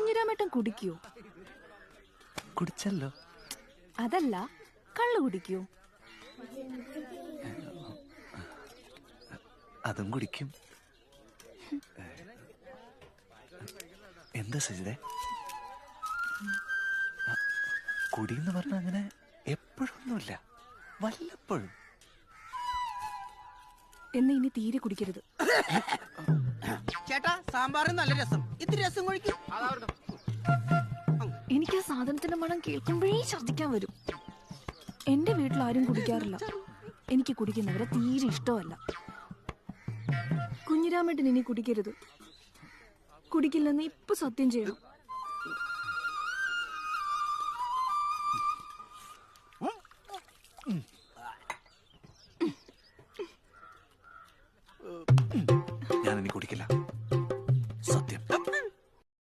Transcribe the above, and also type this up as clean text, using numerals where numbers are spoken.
കുഞ്ഞിരാമേട്ടൻ കുടിക്കോ? കുടിച്ചല്ലോ. അതല്ല, കള്ളു കുടിക്കോ? അതും കുടിക്കും. എന്താ സജിതേ, കുടിയെന്ന് പറഞ്ഞ അങ്ങനെ എപ്പോഴൊന്നുമില്ല, വല്ലപ്പോഴും. എന്ന് ഇനി തീരെ കുടിക്കരുത്. ചേട്ടാ, സാമ്പാറിന് നല്ല രസം. ഇത്തിരി രസം കുഴിക്കും. എനിക്ക് ആ സാധനത്തിന്റെ മണം കേൾക്കുമ്പോഴേ ഛർദ്ദിക്കാൻ വരും. എന്റെ വീട്ടിൽ ആരും കുടിക്കാറില്ല. എനിക്ക് കുടിക്കുന്നവരെ തീരെ ഇഷ്ടമല്ല. കുഞ്ഞിരാമേട്ടൻ ഇനി കുടിക്കരുത്. കുടിക്കില്ലെന്ന് ഇപ്പൊ സത്യം ചെയ്യണം. ഞാനിനി കുടിക്കില്ല.